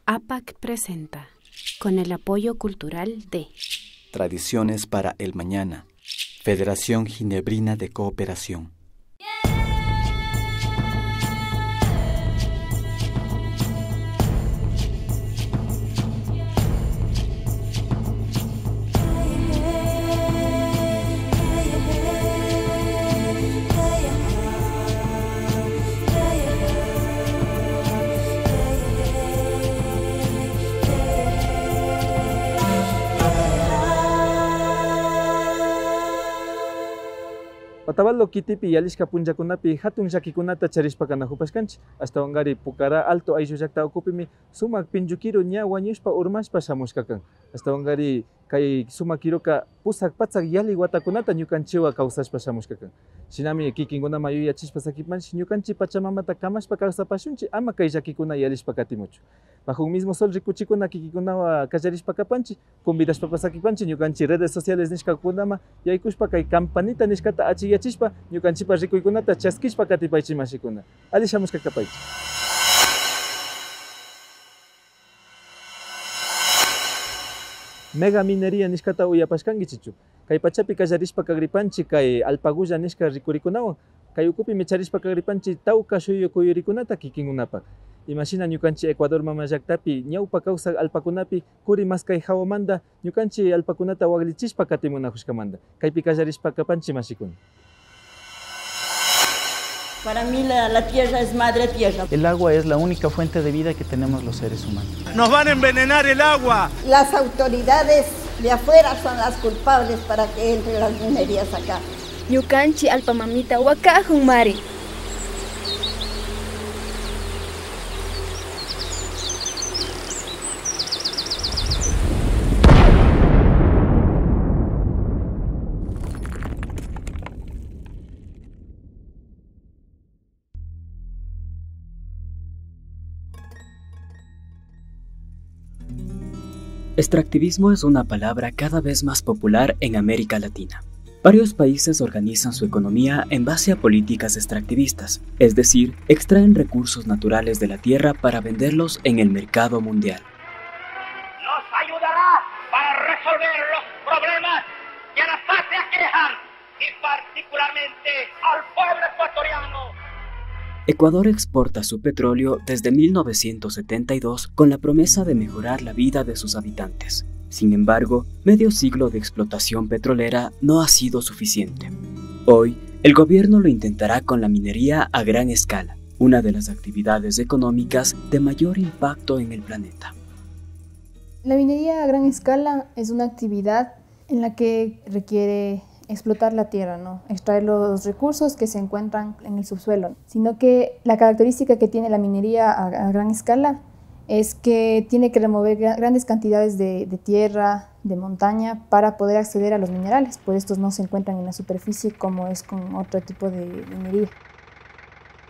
APAC presenta, con el apoyo cultural de Tradiciones para el Mañana, Federación Ginebrina de Cooperación. Otavalo kitipi yalishka punllakunapi hatun llakikunata charishpa kanahupashkanchik. Ashtawanqari Pucará Alto ayllu llaqta ukupimi sumak pinllukiru ña wañushpa urmashpa shamushka kan. Ashtawanqari kay sumak kiruka pusak patsak yali watakunata ñukanchiwa kawsashpa shamushka kan. Shinami kikinkunaman yuyachishpa sakipanchik ñukanchik Pachamamata kamashpa kawsapashunchik ama kay llakikuna yalishpa katimuchu. Bajo un mismo sol rikuchikuna kikikunawa kallarishpa kapanchik, convidashpa sakipanchik ñukanchik redes sociales nishkakunama yaykushpa kay campanita nishkata achiyachishpa ñukanchipa rikuykunata chaskishpa katipaychik mashikuna. Ali shamushka kapaychik. Mega minería nishkata uyapashkankichichu. Kay pachapi kallarishpa kagripanchik kay alpagulla nishka rikurikunawan, kay ukupi micharishpa kagripanchik tawka shuyu kuyurikunata kikinkunapak. Imagina ñukanchik Ecuador mama llaqtapi ñawpa kawsaq alpakunapi kuri maskay hawamanta ñukanchik alpakunata waglichishpa katimunajushkamanta. Kaypi kallarishpa kapanchik mashikuna. Para mí la tierra es madre tierra. El agua es la única fuente de vida que tenemos los seres humanos. ¡Nos van a envenenar el agua! Las autoridades de afuera son las culpables para que entren las minerías acá. Ñukanchik alpamamita wakajun mari. Extractivismo es una palabra cada vez más popular en América Latina. Varios países organizan su economía en base a políticas extractivistas, es decir, extraen recursos naturales de la tierra para venderlos en el mercado mundial. Nos ayudará para resolver los problemas que a la patria aquejan y particularmente al pueblo ecuatoriano. Ecuador exporta su petróleo desde 1972 con la promesa de mejorar la vida de sus habitantes. Sin embargo, medio siglo de explotación petrolera no ha sido suficiente. Hoy, el gobierno lo intentará con la minería a gran escala, una de las actividades económicas de mayor impacto en el planeta. La minería a gran escala es una actividad en la que requiere explotar la tierra, ¿no? Extraer los recursos que se encuentran en el subsuelo, sino que la característica que tiene la minería a gran escala es que tiene que remover grandes cantidades de tierra, de montaña, para poder acceder a los minerales, pues estos no se encuentran en la superficie como es con otro tipo de minería.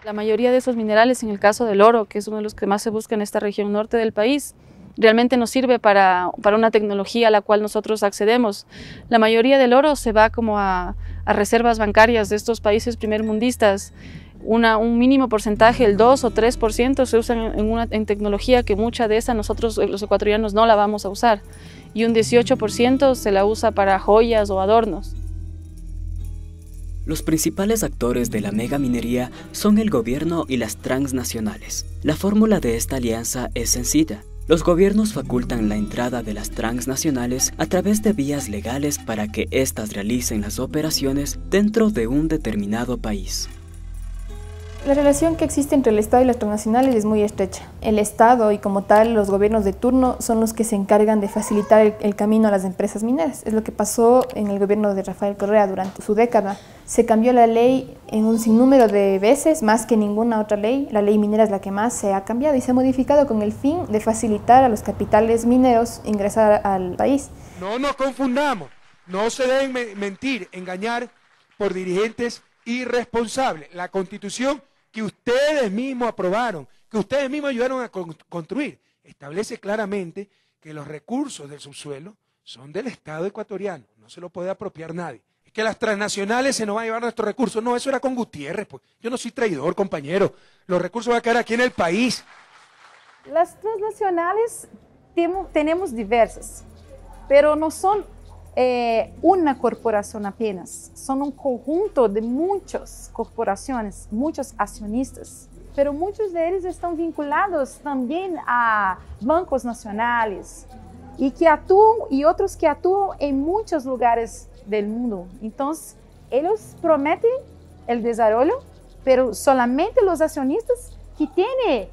La mayoría de esos minerales, en el caso del oro, que es uno de los que más se busca en esta región norte del país, realmente nos sirve para una tecnología a la cual nosotros accedemos. La mayoría del oro se va como a reservas bancarias de estos países primermundistas. Un mínimo porcentaje, el 2 o 3%, se usan en tecnología que mucha de esa nosotros los ecuatorianos no la vamos a usar. Y un 18% se la usa para joyas o adornos. Los principales actores de la megaminería son el gobierno y las transnacionales. La fórmula de esta alianza es sencilla. Los gobiernos facultan la entrada de las transnacionales a través de vías legales para que éstas realicen las operaciones dentro de un determinado país. La relación que existe entre el Estado y las transnacionales es muy estrecha. El Estado y como tal los gobiernos de turno son los que se encargan de facilitar el camino a las empresas mineras. Es lo que pasó en el gobierno de Rafael Correa durante su década. Se cambió la ley en un sinnúmero de veces, más que ninguna otra ley. La ley minera es la que más se ha cambiado y se ha modificado con el fin de facilitar a los capitales mineros ingresar al país. No nos confundamos, no se deben mentir, engañar por dirigentes irresponsables. La Constitución que ustedes mismos aprobaron, que ustedes mismos ayudaron a construir, establece claramente que los recursos del subsuelo son del Estado ecuatoriano, no se lo puede apropiar nadie. Es que las transnacionales se nos van a llevar nuestros recursos, no, eso era con Gutiérrez, pues. Yo no soy traidor, compañero, los recursos van a quedar aquí en el país. Las transnacionales tenemos diversas, pero no son una corporación apenas, son un conjunto de muchas corporaciones, muchos accionistas, pero muchos de ellos están vinculados también a bancos nacionales y otros que actúan en muchos lugares del mundo. Entonces, ellos prometen el desarrollo, pero solamente los accionistas que tienen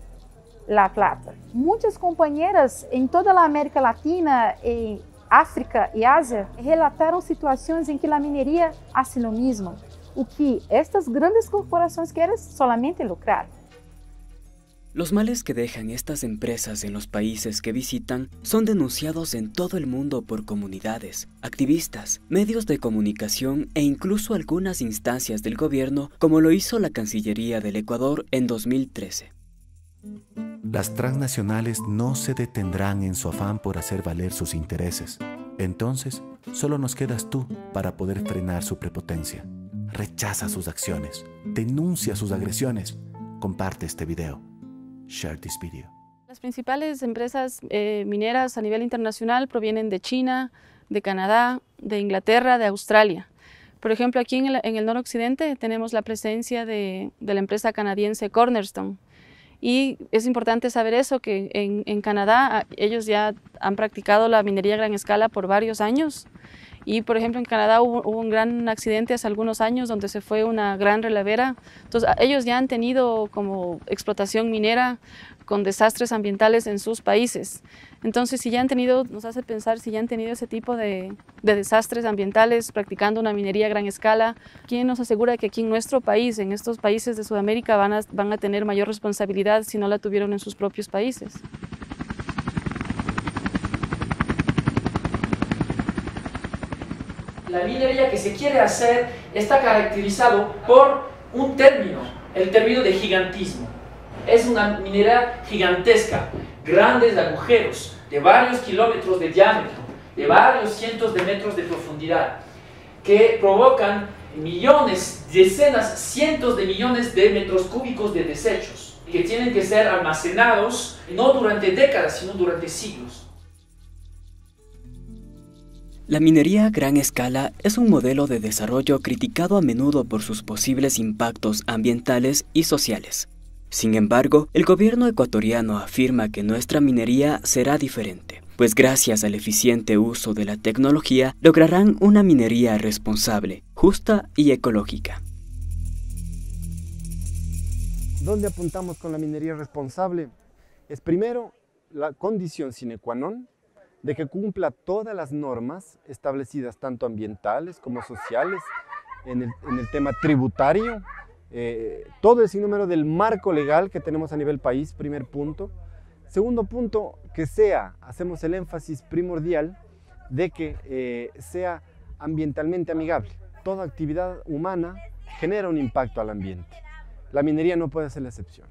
la plata. Muchas compañeras en toda la América Latina, en África y Asia, relataron situaciones en que la minería hace lo mismo, o que estas grandes corporaciones quieren solamente lucrar. Los males que dejan estas empresas en los países que visitan son denunciados en todo el mundo por comunidades, activistas, medios de comunicación e incluso algunas instancias del gobierno, como lo hizo la Cancillería del Ecuador en 2013. Las transnacionales no se detendrán en su afán por hacer valer sus intereses. Entonces, solo nos quedas tú para poder frenar su prepotencia. Rechaza sus acciones, denuncia sus agresiones, comparte este video. Share this video. Las principales empresas mineras a nivel internacional provienen de China, de Canadá, de Inglaterra, de Australia. Por ejemplo, aquí en el noroccidente tenemos la presencia de la empresa canadiense Cornerstone. Y es importante saber eso, que en Canadá ellos ya han practicado la minería a gran escala por varios años. Y por ejemplo en Canadá hubo un gran accidente hace algunos años donde se fue una gran relevera. Entonces ellos ya han tenido como explotación minera con desastres ambientales en sus países. Entonces si ya han tenido, nos hace pensar si ya han tenido ese tipo de desastres ambientales practicando una minería a gran escala, ¿quién nos asegura que aquí en nuestro país, en estos países de Sudamérica van a tener mayor responsabilidad si no la tuvieron en sus propios países? La minería que se quiere hacer está caracterizado por un término, el término de gigantismo. Es una minería gigantesca, grandes agujeros de varios kilómetros de diámetro, de varios cientos de metros de profundidad, que provocan millones, decenas, cientos de millones de metros cúbicos de desechos, que tienen que ser almacenados no durante décadas, sino durante siglos. La minería a gran escala es un modelo de desarrollo criticado a menudo por sus posibles impactos ambientales y sociales. Sin embargo, el gobierno ecuatoriano afirma que nuestra minería será diferente, pues gracias al eficiente uso de la tecnología lograrán una minería responsable, justa y ecológica. ¿Dónde apuntamos con la minería responsable? Es primero la condición sine qua non de que cumpla todas las normas establecidas tanto ambientales como sociales, en el tema tributario, todo el sinnúmero del marco legal que tenemos a nivel país, primer punto. Segundo punto, que hacemos el énfasis primordial de que sea ambientalmente amigable. Toda actividad humana genera un impacto al ambiente. La minería no puede ser la excepción.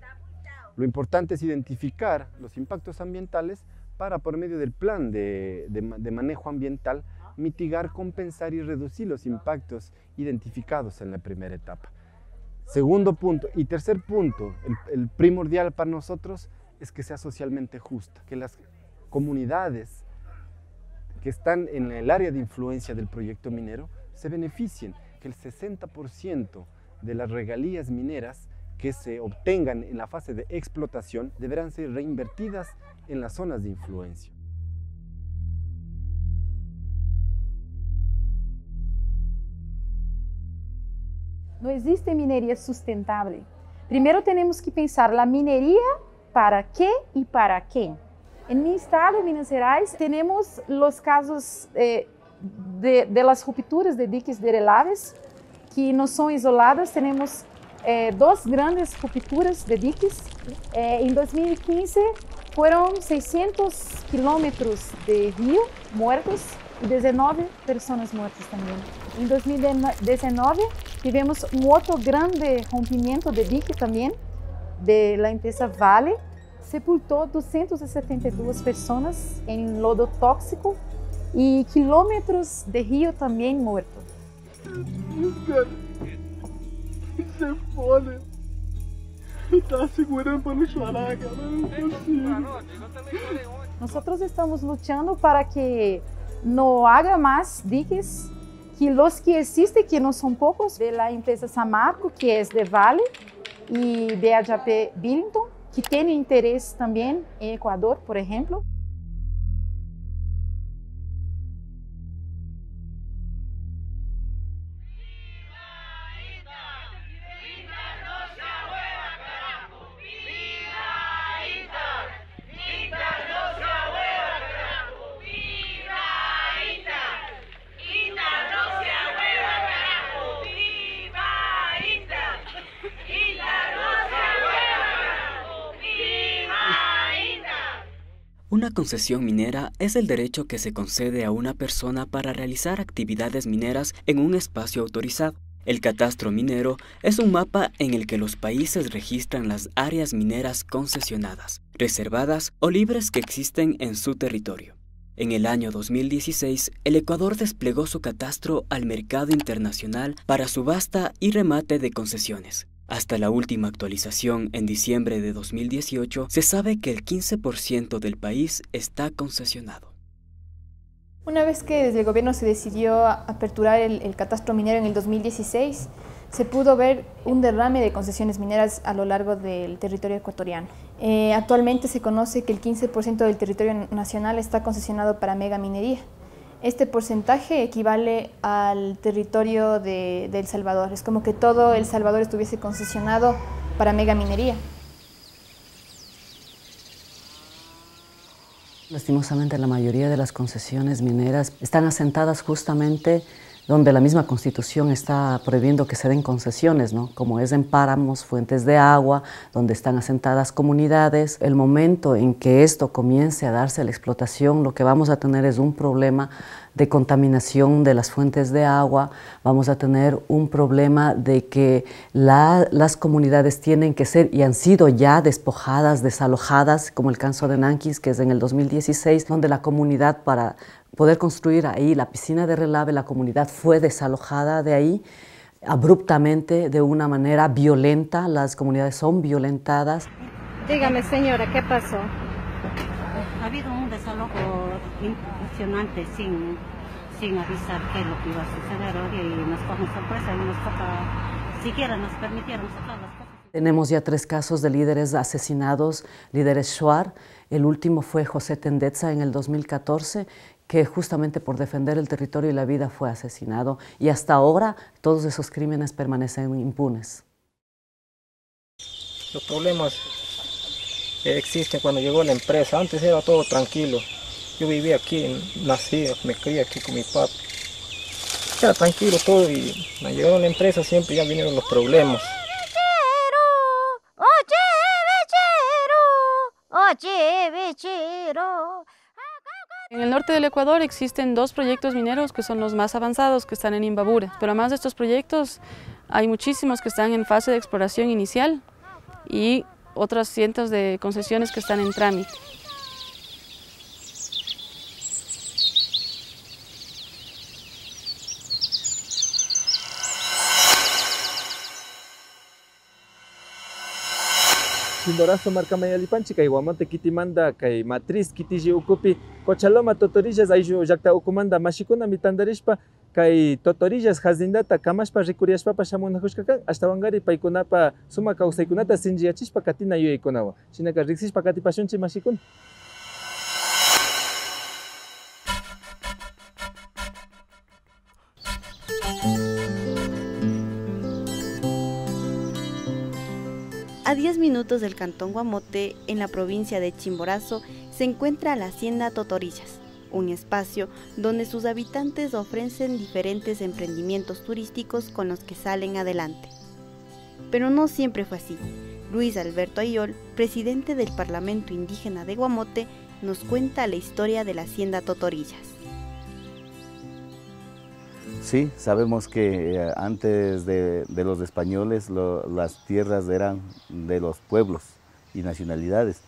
Lo importante es identificar los impactos ambientales para, por medio del plan de manejo ambiental, mitigar, compensar y reducir los impactos identificados en la primera etapa. Segundo punto y tercer punto, el primordial para nosotros es que sea socialmente justa, que las comunidades que están en el área de influencia del proyecto minero se beneficien, que el 60% de las regalías mineras que se obtengan en la fase de explotación deberán ser reinvertidas en las zonas de influencia. No existe minería sustentable. Primero tenemos que pensar la minería para qué y para quién. En mi estado, Minas Gerais, tenemos los casos de las rupturas de diques derelables que no son isoladas. Tenemos dos grandes rupturas de diques. En 2015 fueron 600 kilómetros de río muertos y 19 personas muertas también. En 2019 tivemos un otro grande rompimiento de dique también, de la empresa Vale. Sepultó 272 personas en lodo tóxico y kilómetros de río también muerto. Se pone. Nosotros estamos luchando para que no haga más diques, que los que existen, que no son pocos, de la empresa Samarco, que es de Vale, y BHP Billington, que tiene interés también en Ecuador, por ejemplo. Una concesión minera es el derecho que se concede a una persona para realizar actividades mineras en un espacio autorizado. El catastro minero es un mapa en el que los países registran las áreas mineras concesionadas, reservadas o libres que existen en su territorio. En el año 2016, el Ecuador desplegó su catastro al mercado internacional para subasta y remate de concesiones. Hasta la última actualización, en diciembre de 2018, se sabe que el 15% del país está concesionado. Una vez que desde el gobierno se decidió aperturar el catastro minero en el 2016, se pudo ver un derrame de concesiones mineras a lo largo del territorio ecuatoriano. Actualmente se conoce que el 15% del territorio nacional está concesionado para megaminería. Este porcentaje equivale al territorio de El Salvador. Es como que todo El Salvador estuviese concesionado para megaminería. Lastimosamente, la mayoría de las concesiones mineras están asentadas justamente donde la misma Constitución está prohibiendo que se den concesiones, ¿no? Como es en páramos, fuentes de agua, donde están asentadas comunidades. El momento en que esto comience a darse a la explotación, lo que vamos a tener es un problema de contaminación de las fuentes de agua, vamos a tener un problema de que las comunidades tienen que ser y han sido ya despojadas, desalojadas, como el caso de Nanquis, que es en el 2016, donde la comunidad, para poder construir ahí la piscina de relave, la comunidad fue desalojada de ahí abruptamente, de una manera violenta. Las comunidades son violentadas. Dígame, señora, ¿qué pasó? Ha habido un desalojo impresionante sin avisar qué es lo que iba a suceder hoy y nos cogen sorpresa y nos toca, siquiera nos permitieron sacar las cosas. Tenemos ya 3 casos de líderes asesinados, líderes Shuar. El último fue José Tendetza en el 2014, que justamente por defender el territorio y la vida fue asesinado. Y hasta ahora todos esos crímenes permanecen impunes. Los problemas existen cuando llegó la empresa. Antes era todo tranquilo. Yo vivía aquí, nací, me crié aquí con mi papá. Era tranquilo todo y cuando llegó la empresa siempre ya vinieron los problemas. En el norte del Ecuador existen 2 proyectos mineros que son los más avanzados, que están en Imbabura. Pero además de estos proyectos, hay muchísimos que están en fase de exploración inicial y otros cientos de concesiones que están en trámite. Chimborazo marcamayalipanchi kay Guamote kitimanda kay matriz kitiji ukupi Cochaloma totorillas ayllu llaqta ukumanda mashikuna mitandarishpa kay totorillas hazindata kamashpa rikuriashpapa shamunajushkakan ashtawanqari paykunapa suma kawsaykunata sinchiyachishpa katina yuyaykunawan shinaka riksishpa katipashunchik mashikuna. A 10 minutos del cantón Guamote, en la provincia de Chimborazo, se encuentra la Hacienda Totorillas, un espacio donde sus habitantes ofrecen diferentes emprendimientos turísticos con los que salen adelante. Pero no siempre fue así. Luis Alberto Ayol, presidente del Parlamento Indígena de Guamote, nos cuenta la historia de la Hacienda Totorillas. Sí, sabemos que antes de los españoles las tierras eran de los pueblos y nacionalidades,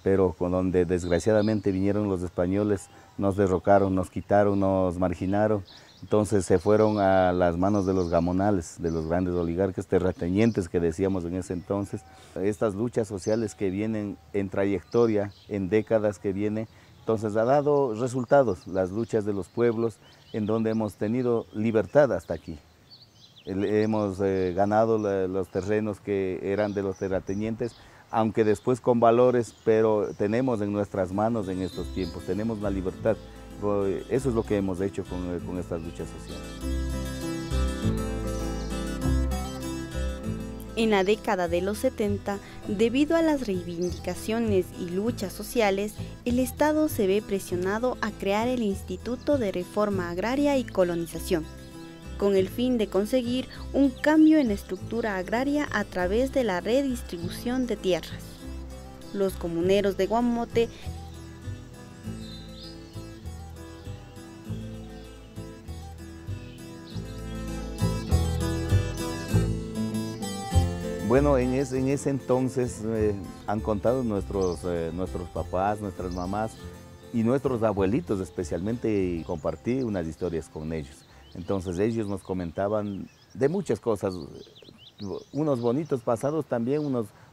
pero con donde desgraciadamente vinieron los españoles, nos derrocaron, nos quitaron, nos marginaron. Entonces se fueron a las manos de los gamonales, de los grandes oligarcas terratenientes que decíamos en ese entonces. Estas luchas sociales que vienen en trayectoria, en décadas que vienen, entonces ha dado resultados las luchas de los pueblos en donde hemos tenido libertad hasta aquí. Hemos ganado los terrenos que eran de los terratenientes, aunque después con valores, pero tenemos en nuestras manos en estos tiempos, tenemos la libertad. Eso es lo que hemos hecho con estas luchas sociales. En la década de los 70, debido a las reivindicaciones y luchas sociales, el Estado se ve presionado a crear el Instituto de Reforma Agraria y Colonización, con el fin de conseguir un cambio en la estructura agraria a través de la redistribución de tierras. Los comuneros de Guamote Bueno, en ese entonces han contado nuestros papás, nuestras mamás y nuestros abuelitos especialmente, y compartí unas historias con ellos. Entonces ellos nos comentaban de muchas cosas, unos bonitos pasados también,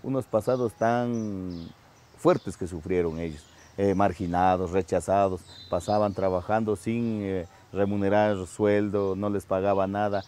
unos pasados tan fuertes que sufrieron ellos, marginados, rechazados, pasaban trabajando sin remunerar sueldo, no les pagaba nada,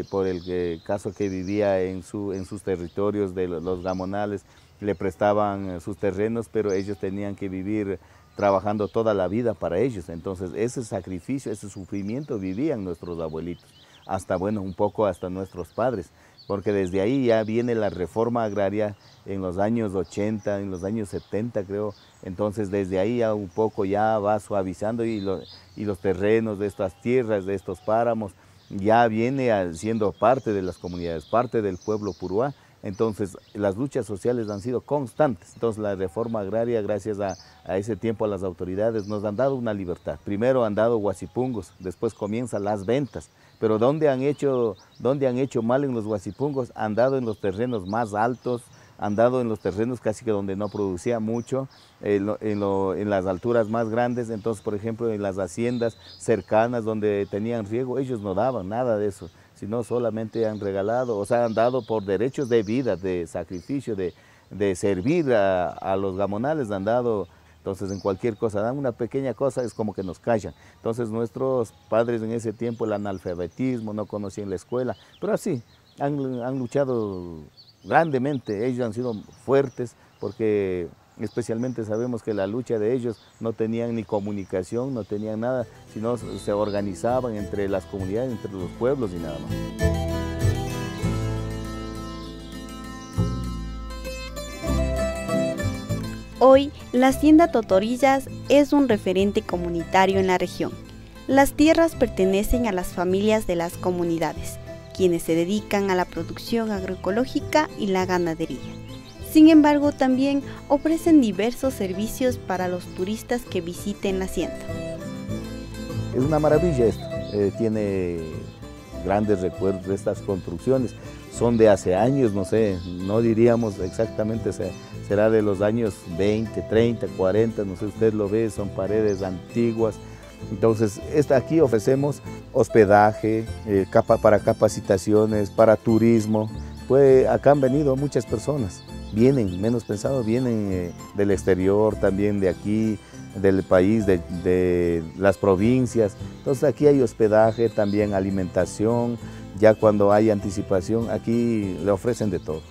por el caso que vivía en sus territorios de los gamonales, le prestaban sus terrenos, pero ellos tenían que vivir trabajando toda la vida para ellos. Entonces ese sacrificio, ese sufrimiento vivían nuestros abuelitos, hasta bueno, un poco hasta nuestros padres, porque desde ahí ya viene la reforma agraria en los años 80, en los años 70 creo. Entonces desde ahí ya un poco ya va suavizando y los terrenos de estas tierras, de estos páramos, ya viene siendo parte de las comunidades, parte del pueblo puruá. Entonces las luchas sociales han sido constantes. Entonces la reforma agraria, gracias a ese tiempo a las autoridades, nos han dado una libertad. Primero han dado huasipungos, después comienzan las ventas. Pero ¿dónde han hecho mal en los huasipungos? Han dado en los terrenos más altos, han dado en los terrenos casi que donde no producía mucho, en las alturas más grandes. Entonces, por ejemplo, en las haciendas cercanas donde tenían riego, ellos no daban nada de eso, sino solamente han regalado, o sea, han dado por derechos de vida, de sacrificio, de servir a los gamonales, han dado. Entonces, en cualquier cosa, dan una pequeña cosa, es como que nos callan. Entonces, nuestros padres en ese tiempo, el analfabetismo, no conocían la escuela, pero así, han luchado grandemente. Ellos han sido fuertes, porque especialmente sabemos que la lucha de ellos no tenían ni comunicación, no tenían nada, sino se organizaban entre las comunidades, entre los pueblos y nada más. Hoy, la Hacienda Totorillas es un referente comunitario en la región. Las tierras pertenecen a las familias de las comunidades, quienes se dedican a la producción agroecológica y la ganadería. Sin embargo, también ofrecen diversos servicios para los turistas que visiten la hacienda. Es una maravilla esto, tiene grandes recuerdos de estas construcciones. Son de hace años, no sé, no diríamos exactamente, será de los años 20, 30, 40, no sé, usted lo ve, son paredes antiguas. Entonces, aquí ofrecemos hospedaje, para capacitaciones, para turismo. Acá han venido muchas personas, vienen, menos pensado, vienen del exterior, también de aquí, del país, de las provincias. Entonces aquí hay hospedaje, también alimentación. Ya cuando hay anticipación, aquí le ofrecen de todo.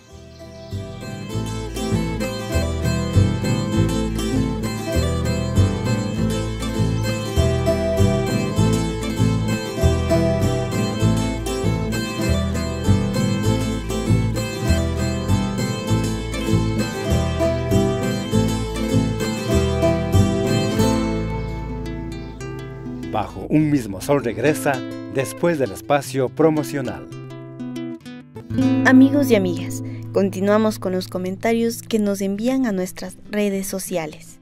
Bajo un mismo sol regresa después del espacio promocional. Amigos y amigas, continuamos con los comentarios que nos envían a nuestras redes sociales.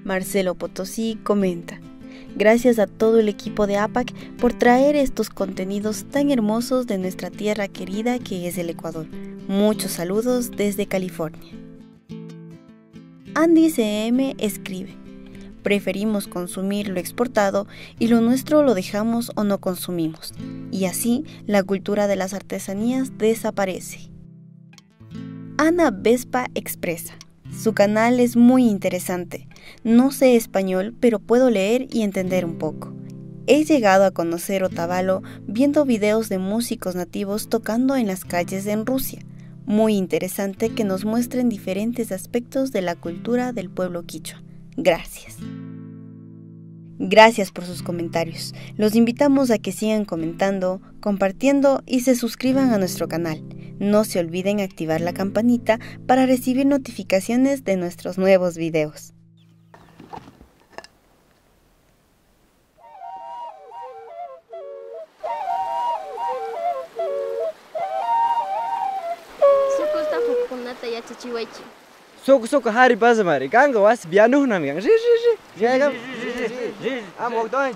Marcelo Potosí comenta: gracias a todo el equipo de APAC por traer estos contenidos tan hermosos de nuestra tierra querida que es el Ecuador. Muchos saludos desde California. Andy CM escribe: preferimos consumir lo exportado y lo nuestro lo dejamos o no consumimos. Y así la cultura de las artesanías desaparece. Ana Vespa expresa: su canal es muy interesante. No sé español, pero puedo leer y entender un poco. He llegado a conocer Otavalo viendo videos de músicos nativos tocando en las calles en Rusia. Muy interesante que nos muestren diferentes aspectos de la cultura del pueblo quichua. Gracias. Gracias por sus comentarios. Los invitamos a que sigan comentando, compartiendo y se suscriban a nuestro canal. No se olviden activar la campanita para recibir notificaciones de nuestros nuevos videos. Sok hari bazmari ganga was bianu nam yang jega amok doin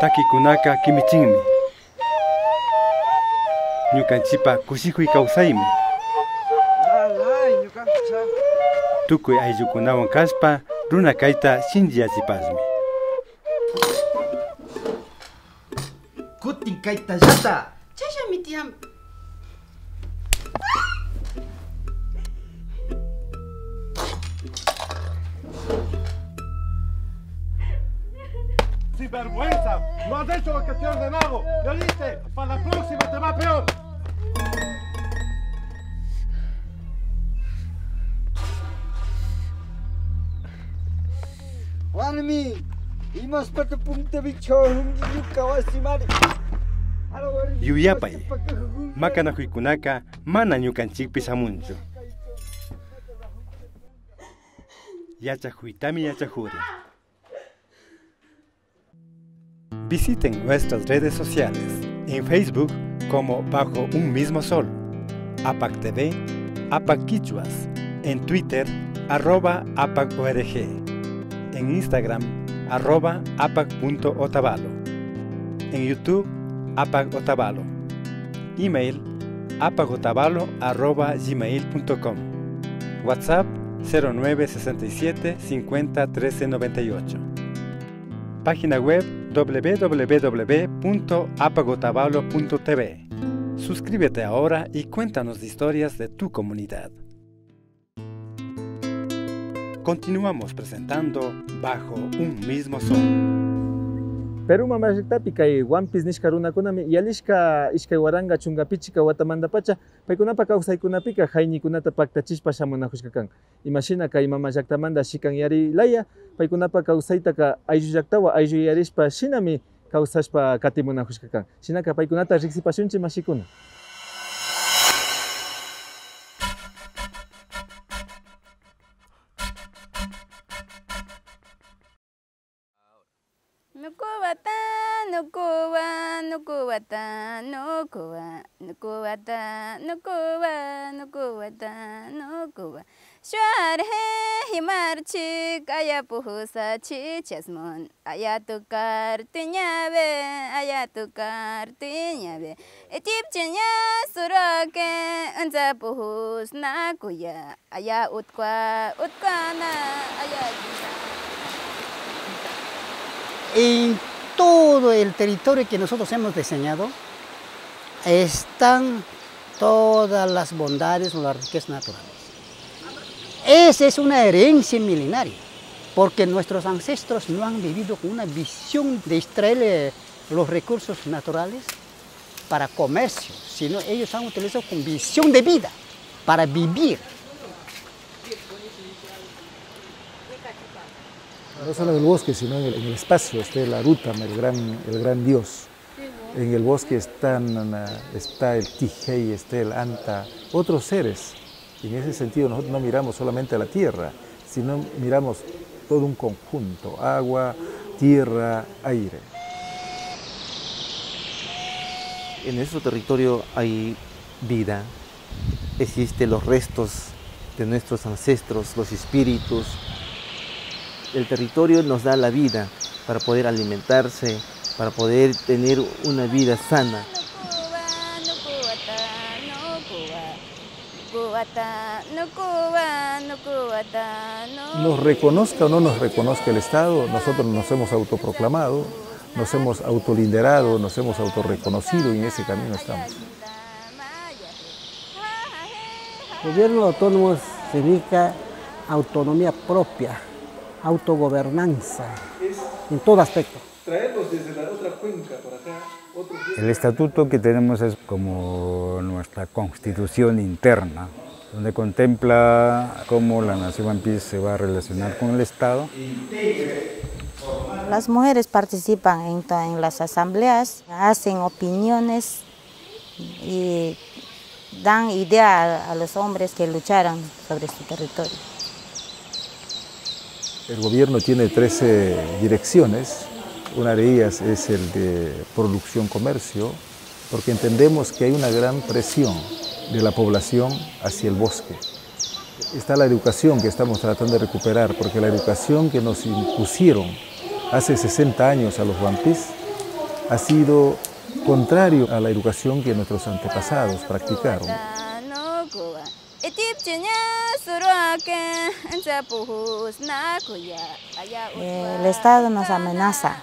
Takikunaka kimichinmi ñukanchipa kushikuy kawsaymi tukuy ayllukunawan kashpa runa kayta shinchiyachipasmi. Kutin kaita yata. Chasha mi tiam. Sinvergüenza, no has hecho lo que te he ordenado. ¿Me oíste? Para la próxima te va peor. Wanmi, imas patu punta bicho hungi yukawasimari. Yuyapay, makanakuykunaka mana ñukanchikpi samunchu. Yachakuytami yachajurin. Visiten nuestras redes sociales, en Facebook como Bajo un Mismo Sol, APAC TV, APAC Quichuas, en Twitter, @APAC-ORG, en Instagram, @APAC.Otavalo, en YouTube, APAC Otavalo, email apacotavalo@gmail.com, WhatsApp 0967 50 13 98, página web www.apagotavalo.tv. Suscríbete ahora y cuéntanos historias de tu comunidad. Continuamos presentando Bajo un Mismo Sol. Perú mamashtapi kay Wampis nishka runakunami yalishka ishkay waranga chungapichika watamandapacha paykunapa kawsaykunapika hayñikunata paktachishpa shamunajushka kan. Imashina kay mama llaktamanta shikan yari laya paykunapa kawsaytaka ayllu llaktawa ayllu yarishpa shinami kawsashpa katimunajushka kan. Shinaka paykunata riqsipashunchi mashikuna. Shuarhe himarchik ayapuhusa chichasmon ayatukar tiñabe etipchinya surake unzapuhus nakuya aya utkana ayakisa. En todo el territorio que nosotros hemos diseñado están todas las bondades o las riquezas naturales. Esa es una herencia milenaria, porque nuestros ancestros no han vivido con una visión de extraer los recursos naturales para comercio, sino ellos han utilizado con visión de vida, para vivir. No solo en el bosque, sino en el espacio, está el Arutam, el gran dios. En el bosque está el Tijei, está el Anta, otros seres. Y en ese sentido nosotros no miramos solamente a la tierra, sino miramos todo un conjunto, agua, tierra, aire. En nuestro territorio hay vida, existen los restos de nuestros ancestros, los espíritus. El territorio nos da la vida para poder alimentarse, para poder tener una vida sana. Nos reconozca o no nos reconozca el Estado, nosotros nos hemos autoproclamado, nos hemos autoliderado, nos hemos autorreconocido y en ese camino estamos. El gobierno autónomo significa autonomía propia, autogobernanza, en todo aspecto. Traerlos desde la otra cuenca para acá. El estatuto que tenemos es como nuestra constitución interna, donde contempla cómo la nación One se va a relacionar con el Estado. Las mujeres participan en las asambleas, hacen opiniones y dan idea a los hombres que lucharan sobre su territorio. El gobierno tiene 13 direcciones. Una de ellas es el de producción comercio, porque entendemos que hay una gran presión de la población hacia el bosque. Está la educación que estamos tratando de recuperar, porque la educación que nos impusieron hace 60 años a los Wampis ha sido contrario a la educación que nuestros antepasados practicaron. El Estado nos amenaza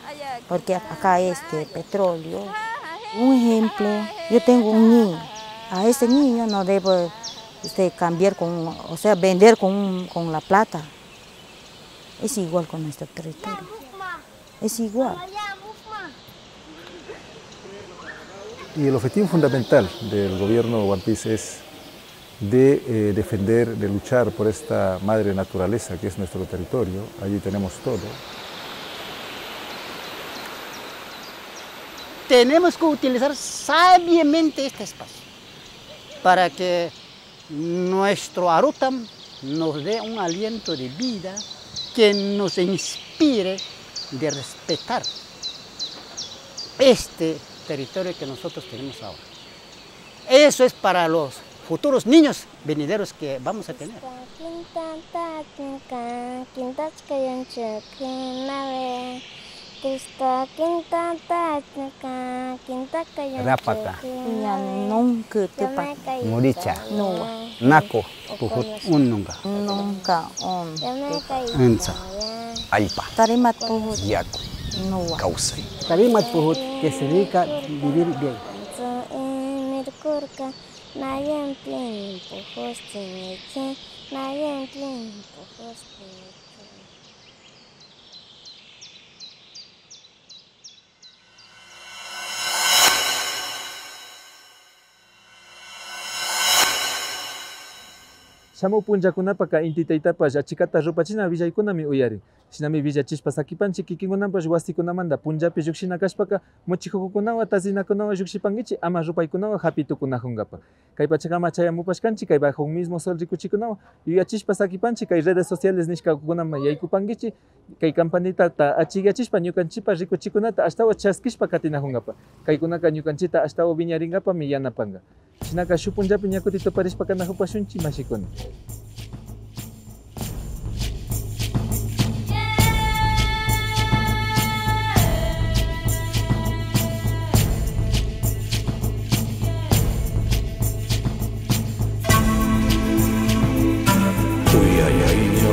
porque acá hay petróleo. Un ejemplo, yo tengo un niño. A ese niño no debo cambiar vender con la plata. Es igual con nuestro territorio. Es igual. Y el objetivo fundamental del gobierno Wampis es de defender, de luchar por esta madre naturaleza que es nuestro territorio. Allí tenemos todo. Tenemos que utilizar sabiamente este espacio para que nuestro Arutam nos dé un aliento de vida que nos inspire de respetar este territorio que nosotros tenemos ahora. Eso es para los futuros niños venideros que vamos a tener. Rapaka, Muricha, Nako, Puhut Ununga, Nunca, Enza, Aipa, Tarimat Puhut, Yaku, Kausai. Tarimat Puhut, que significa vivir bien. Shamu punllakunapaka intitaytapas achikata rupachina villaykunami uyarin. Shinami villachispa sakipanchik kikinkunapas wasikunamanta punllapi lluksina kashpaka muchihukukunawan tasinakunawan llukshipankichik ama rupaykunawan hapitukunajunkapak. Kay pachakama chayamupashkanchik kay bajo un mismo sol rikuchikunawan yuyachishpa sakipanchik kay redes sociales nishkakunaman yaykupankichik kay campanitata achiyachishpa ñukanchikpa rikuchikunata ashtawan chaskishpa katinajunkapak. Kaykunaka ñukanchita ashtawan viñarinkapami yanapanka. Shinaka shu punllapi ñakutita parishpa kanajupashunchik mashikuna. Uyayaycha,